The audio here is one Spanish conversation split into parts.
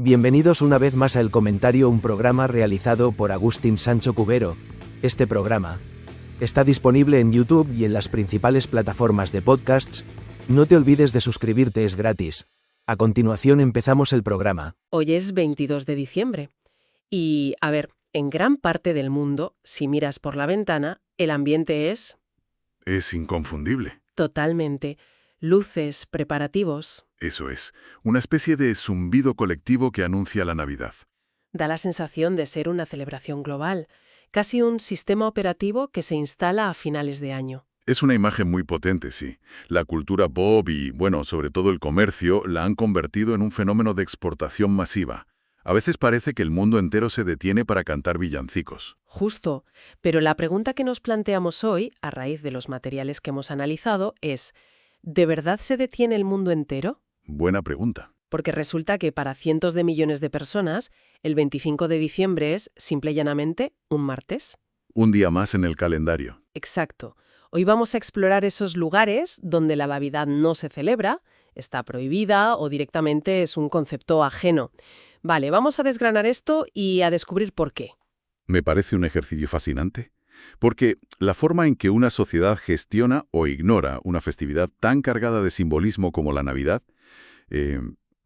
Bienvenidos una vez más a El Comentario, un programa realizado por Agustín Sancho Cubero. Este programa está disponible en YouTube y en las principales plataformas de podcasts. No te olvides de suscribirte, es gratis. A continuación empezamos el programa. Hoy es 22 de diciembre. Y, en gran parte del mundo, si miras por la ventana, el ambiente es... Es inconfundible. Totalmente. Luces, preparativos. Eso es, una especie de zumbido colectivo que anuncia la Navidad. Da la sensación de ser una celebración global, casi un sistema operativo que se instala a finales de año. Es una imagen muy potente, sí. La cultura pop y, sobre todo el comercio, la han convertido en un fenómeno de exportación masiva. A veces parece que el mundo entero se detiene para cantar villancicos. Justo. Pero la pregunta que nos planteamos hoy, a raíz de los materiales que hemos analizado, es ¿de verdad se detiene el mundo entero? Buena pregunta. Porque resulta que para cientos de millones de personas, el 25 de diciembre es, simple y llanamente, un martes. Un día más en el calendario. Exacto. Hoy vamos a explorar esos lugares donde la Navidad no se celebra, está prohibida o directamente es un concepto ajeno. Vale, vamos a desgranar esto y a descubrir por qué. Me parece un ejercicio fascinante, porque la forma en que una sociedad gestiona o ignora una festividad tan cargada de simbolismo como la Navidad,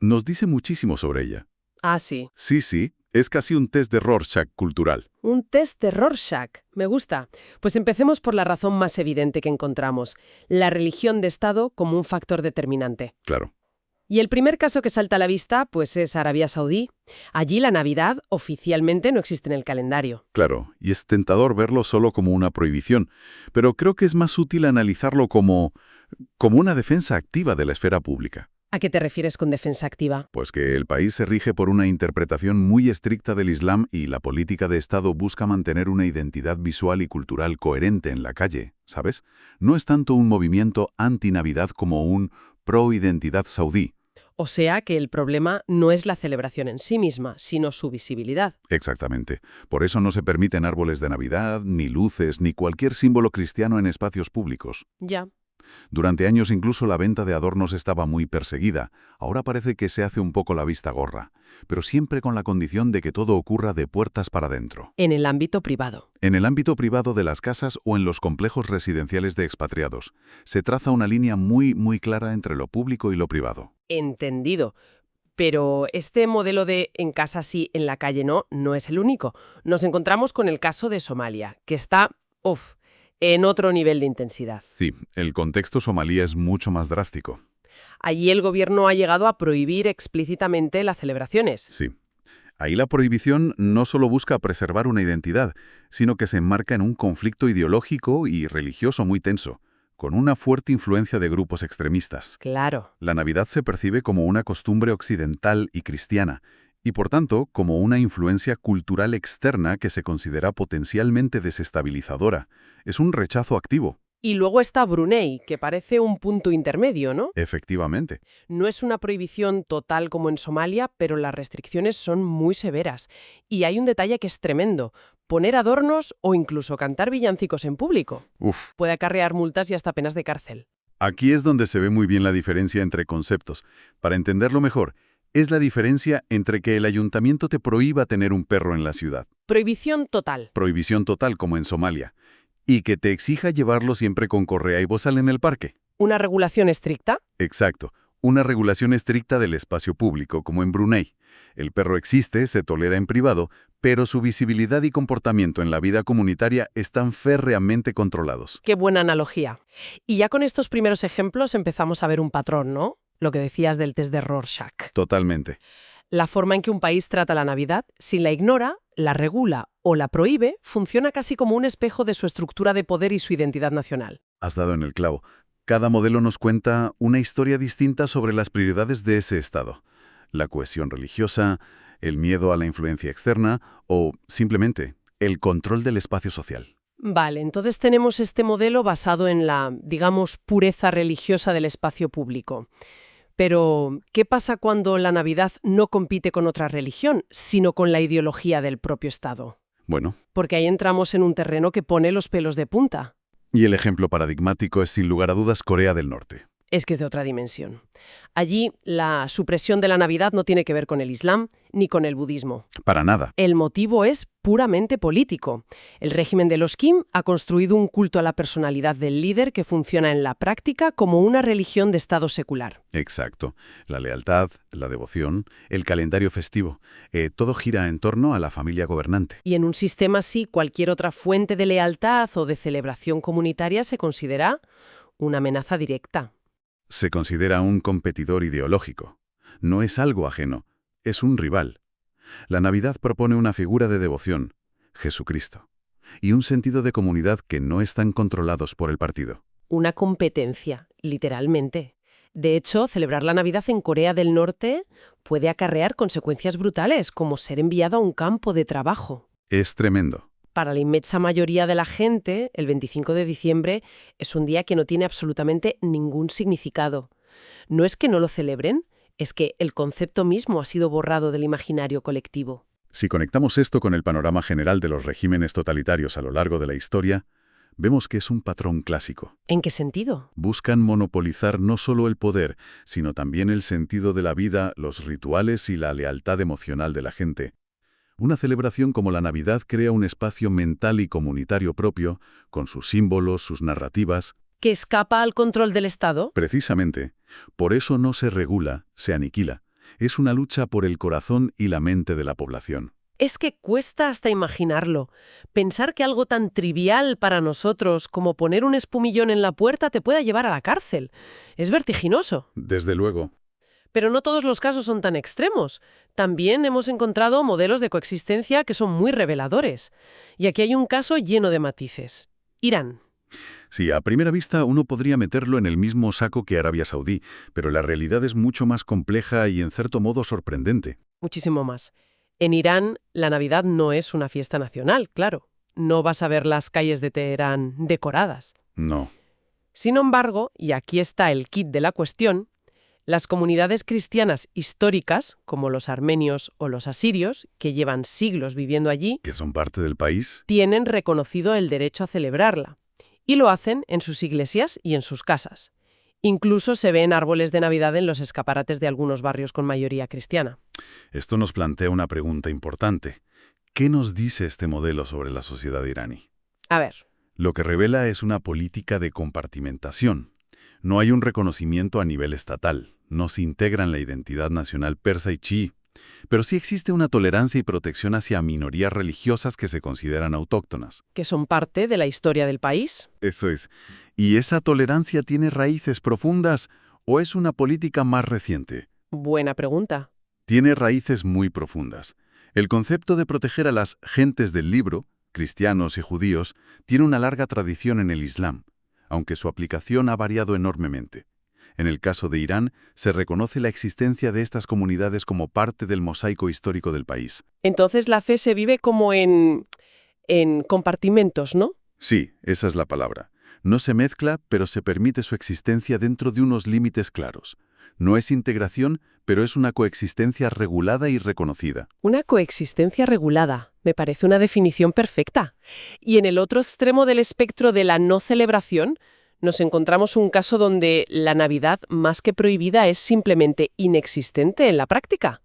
nos dice muchísimo sobre ella. Ah, sí. Sí, es casi un test de Rorschach cultural. Un test de Rorschach. Me gusta. Pues empecemos por la razón más evidente que encontramos, la religión de Estado como un factor determinante. Claro. Y el primer caso que salta a la vista, pues es Arabia Saudí. Allí la Navidad oficialmente no existe en el calendario. Claro, y es tentador verlo solo como una prohibición, pero creo que es más útil analizarlo como una defensa activa de la esfera pública. ¿A qué te refieres con defensa activa? Pues que el país se rige por una interpretación muy estricta del Islam y la política de Estado busca mantener una identidad visual y cultural coherente en la calle, ¿sabes? No es tanto un movimiento anti-Navidad como un pro-identidad saudí. O sea que el problema no es la celebración en sí misma, sino su visibilidad. Exactamente. Por eso no se permiten árboles de Navidad, ni luces, ni cualquier símbolo cristiano en espacios públicos. Ya. Durante años incluso la venta de adornos estaba muy perseguida. Ahora parece que se hace un poco la vista gorra, pero siempre con la condición de que todo ocurra de puertas para adentro. En el ámbito privado. En el ámbito privado de las casas o en los complejos residenciales de expatriados, se traza una línea muy clara entre lo público y lo privado. Entendido. Pero este modelo de en casa sí, en la calle no es el único. Nos encontramos con el caso de Somalia, que está, en otro nivel de intensidad. Sí, el contexto somalí es mucho más drástico. Allí el gobierno ha llegado a prohibir explícitamente las celebraciones. Sí. Ahí la prohibición no solo busca preservar una identidad, sino que se enmarca en un conflicto ideológico y religioso muy tenso, con una fuerte influencia de grupos extremistas. Claro. La Navidad se percibe como una costumbre occidental y cristiana, y por tanto como una influencia cultural externa que se considera potencialmente desestabilizadora. Es un rechazo activo. Y luego está Brunei, que parece un punto intermedio, ¿no? Efectivamente. No es una prohibición total como en Somalia, pero las restricciones son muy severas. Y hay un detalle que es tremendo. Poner adornos o incluso cantar villancicos en público puede acarrear multas y hasta penas de cárcel. Aquí es donde se ve muy bien la diferencia entre conceptos. Para entenderlo mejor, es la diferencia entre que el ayuntamiento te prohíba tener un perro en la ciudad. Prohibición total. Prohibición total como en Somalia. Y que te exija llevarlo siempre con correa y bozal en el parque. ¿Una regulación estricta? Exacto. Una regulación estricta del espacio público, como en Brunei. El perro existe, se tolera en privado, pero su visibilidad y comportamiento en la vida comunitaria están férreamente controlados. Qué buena analogía. Y ya con estos primeros ejemplos empezamos a ver un patrón, ¿no? Lo que decías del test de Rorschach. Totalmente. La forma en que un país trata la Navidad, si la ignora, la regula o la prohíbe, funciona casi como un espejo de su estructura de poder y su identidad nacional. Has dado en el clavo. Cada modelo nos cuenta una historia distinta sobre las prioridades de ese Estado. La cohesión religiosa, el miedo a la influencia externa o, simplemente, el control del espacio social. Vale, entonces tenemos este modelo basado en la, digamos, pureza religiosa del espacio público. Pero, ¿qué pasa cuando la Navidad no compite con otra religión, sino con la ideología del propio Estado? Bueno. Porque ahí entramos en un terreno que pone los pelos de punta. Y el ejemplo paradigmático es sin lugar a dudas Corea del Norte. es que es de otra dimensión. Allí, la supresión de la Navidad no tiene que ver con el Islam ni con el budismo. Para nada. El motivo es puramente político. El régimen de los Kim ha construido un culto a la personalidad del líder que funciona en la práctica como una religión de Estado secular. Exacto. La lealtad, la devoción, el calendario festivo, todo gira en torno a la familia gobernante. Y en un sistema así, cualquier otra fuente de lealtad o de celebración comunitaria se considera una amenaza directa. Se considera un competidor ideológico. No es algo ajeno, es un rival. La Navidad propone una figura de devoción, Jesucristo, y un sentido de comunidad que no están controlados por el partido. Una competencia, literalmente. De hecho, celebrar la Navidad en Corea del Norte puede acarrear consecuencias brutales, como ser enviado a un campo de trabajo. Es tremendo. Para la inmensa mayoría de la gente, el 25 de diciembre es un día que no tiene absolutamente ningún significado. No es que no lo celebren, es que el concepto mismo ha sido borrado del imaginario colectivo. Si conectamos esto con el panorama general de los regímenes totalitarios a lo largo de la historia, vemos que es un patrón clásico. ¿En qué sentido? Buscan monopolizar no solo el poder, sino también el sentido de la vida, los rituales y la lealtad emocional de la gente. Una celebración como la Navidad crea un espacio mental y comunitario propio, con sus símbolos, sus narrativas. ¿Que escapa al control del Estado? Precisamente, por eso no se regula, se aniquila. Es una lucha por el corazón y la mente de la población. Es que cuesta hasta imaginarlo. Pensar que algo tan trivial para nosotros como poner un espumillón en la puerta te pueda llevar a la cárcel. Es vertiginoso. Desde luego. Pero no todos los casos son tan extremos. También hemos encontrado modelos de coexistencia que son muy reveladores. Y aquí hay un caso lleno de matices. Irán. Sí, a primera vista uno podría meterlo en el mismo saco que Arabia Saudí, pero la realidad es mucho más compleja y en cierto modo sorprendente. Muchísimo más. En Irán, la Navidad no es una fiesta nacional, claro. No vas a ver las calles de Teherán decoradas. No. Sin embargo, y aquí está el quid de la cuestión, las comunidades cristianas históricas, como los armenios o los asirios, que llevan siglos viviendo allí, ¿Que son parte del país? tienen reconocido el derecho a celebrarla. Y lo hacen en sus iglesias y en sus casas. Incluso se ven árboles de Navidad en los escaparates de algunos barrios con mayoría cristiana. Esto nos plantea una pregunta importante. ¿Qué nos dice este modelo sobre la sociedad iraní? A ver. Lo que revela es una política de compartimentación. No hay un reconocimiento a nivel estatal, no se integra en la identidad nacional persa y chií, pero sí existe una tolerancia y protección hacia minorías religiosas que se consideran autóctonas. ¿Que son parte de la historia del país? Eso es. ¿Y esa tolerancia tiene raíces profundas o es una política más reciente? Buena pregunta. Tiene raíces muy profundas. El concepto de proteger a las gentes del libro, cristianos y judíos, tiene una larga tradición en el Islam, aunque su aplicación ha variado enormemente. En el caso de Irán, se reconoce la existencia de estas comunidades como parte del mosaico histórico del país. Entonces la fe se vive como en compartimentos, ¿no? Sí, esa es la palabra. No se mezcla, pero se permite su existencia dentro de unos límites claros. No es integración, pero es una coexistencia regulada y reconocida. Una coexistencia regulada. Me parece una definición perfecta. Y en el otro extremo del espectro de la no celebración, nos encontramos un caso donde la Navidad, más que prohibida, es simplemente inexistente en la práctica.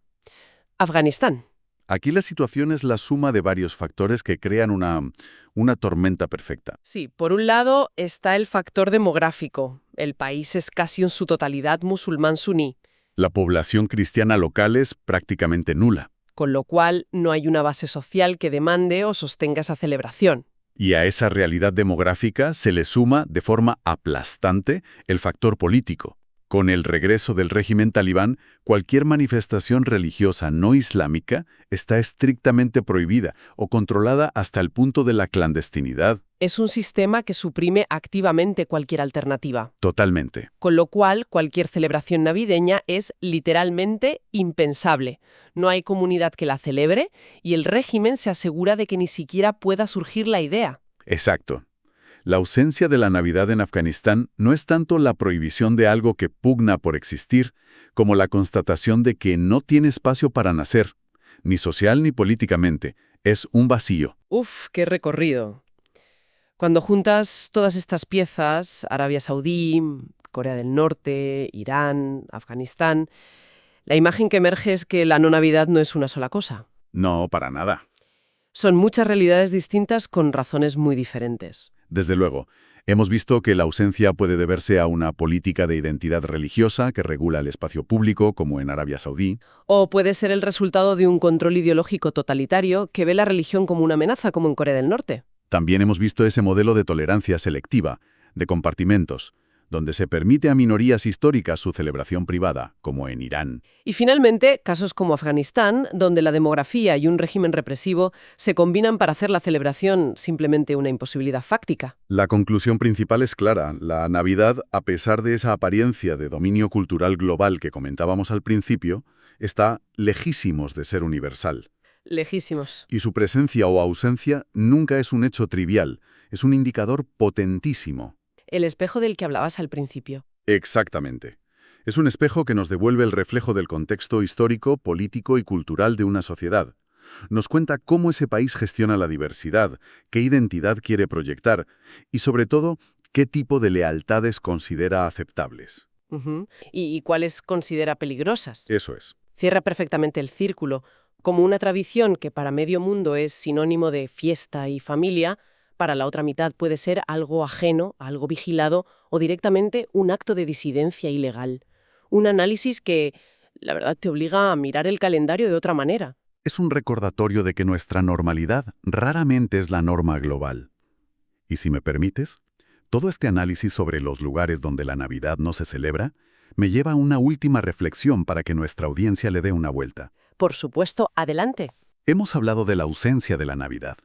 Afganistán. Aquí la situación es la suma de varios factores que crean una tormenta perfecta. Sí, por un lado está el factor demográfico. El país es casi en su totalidad musulmán suní, La población cristiana local es prácticamente nula. con lo cual no hay una base social que demande o sostenga esa celebración. Y a esa realidad demográfica se le suma, de forma aplastante, el factor político. Con el regreso del régimen talibán, cualquier manifestación religiosa no islámica está estrictamente prohibida o controlada hasta el punto de la clandestinidad. Es un sistema que suprime activamente cualquier alternativa, Totalmente. con lo cual cualquier celebración navideña es literalmente impensable. No hay comunidad que la celebre y el régimen se asegura de que ni siquiera pueda surgir la idea. Exacto. La ausencia de la Navidad en Afganistán no es tanto la prohibición de algo que pugna por existir, como la constatación de que no tiene espacio para nacer, ni social ni políticamente. Es un vacío. ¡Uf, qué recorrido! Cuando juntas todas estas piezas, Arabia Saudí, Corea del Norte, Irán, Afganistán, la imagen que emerge es que la no Navidad no es una sola cosa. No, para nada. Son muchas realidades distintas con razones muy diferentes. Desde luego, hemos visto que la ausencia puede deberse a una política de identidad religiosa que regula el espacio público, como en Arabia Saudí. O puede ser el resultado de un control ideológico totalitario que ve la religión como una amenaza, como en Corea del Norte. También hemos visto ese modelo de tolerancia selectiva, de compartimentos, donde se permite a minorías históricas su celebración privada, como en Irán. Y finalmente, casos como Afganistán, donde la demografía y un régimen represivo se combinan para hacer la celebración simplemente una imposibilidad fáctica. La conclusión principal es clara. La Navidad, a pesar de esa apariencia de dominio cultural global que comentábamos al principio, está lejísimos de ser universal. Lejísimos. Y su presencia o ausencia nunca es un hecho trivial, es un indicador potentísimo. El espejo del que hablabas al principio. Exactamente. Es un espejo que nos devuelve el reflejo del contexto histórico, político y cultural de una sociedad. Nos cuenta cómo ese país gestiona la diversidad, qué identidad quiere proyectar y, sobre todo, qué tipo de lealtades considera aceptables. ¿Y cuáles considera peligrosas? Eso es. Cierra perfectamente el círculo. Como una tradición que para medio mundo es sinónimo de fiesta y familia, para la otra mitad puede ser algo ajeno, algo vigilado o directamente un acto de disidencia ilegal. Un análisis que, la verdad, te obliga a mirar el calendario de otra manera. Es un recordatorio de que nuestra normalidad raramente es la norma global. Y si me permites, todo este análisis sobre los lugares donde la Navidad no se celebra me lleva a una última reflexión para que nuestra audiencia le dé una vuelta. Por supuesto, adelante. Hemos hablado de la ausencia de la Navidad,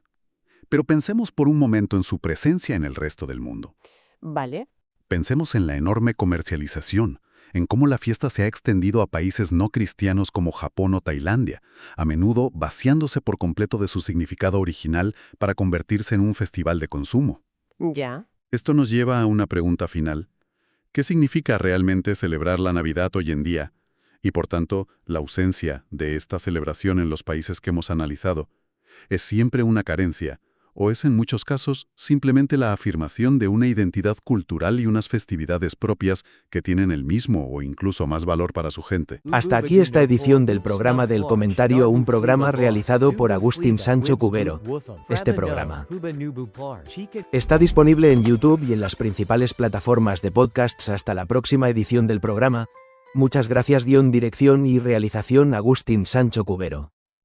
pero pensemos por un momento en su presencia en el resto del mundo. Vale. Pensemos en la enorme comercialización, en cómo la fiesta se ha extendido a países no cristianos como Japón o Tailandia, a menudo vaciándose por completo de su significado original para convertirse en un festival de consumo. Ya. Esto nos lleva a una pregunta final. ¿Qué significa realmente celebrar la Navidad hoy en día? Y por tanto, la ausencia de esta celebración en los países que hemos analizado. ¿Es siempre una carencia? ¿O es en muchos casos simplemente la afirmación de una identidad cultural y unas festividades propias que tienen el mismo o incluso más valor para su gente? Hasta aquí esta edición del programa del comentario, un programa realizado por Agustín Sancho Cubero. Este programa está disponible en YouTube y en las principales plataformas de podcasts. Hasta la próxima edición del programa. Muchas gracias. Dirección y realización Agustín Sancho Cubero.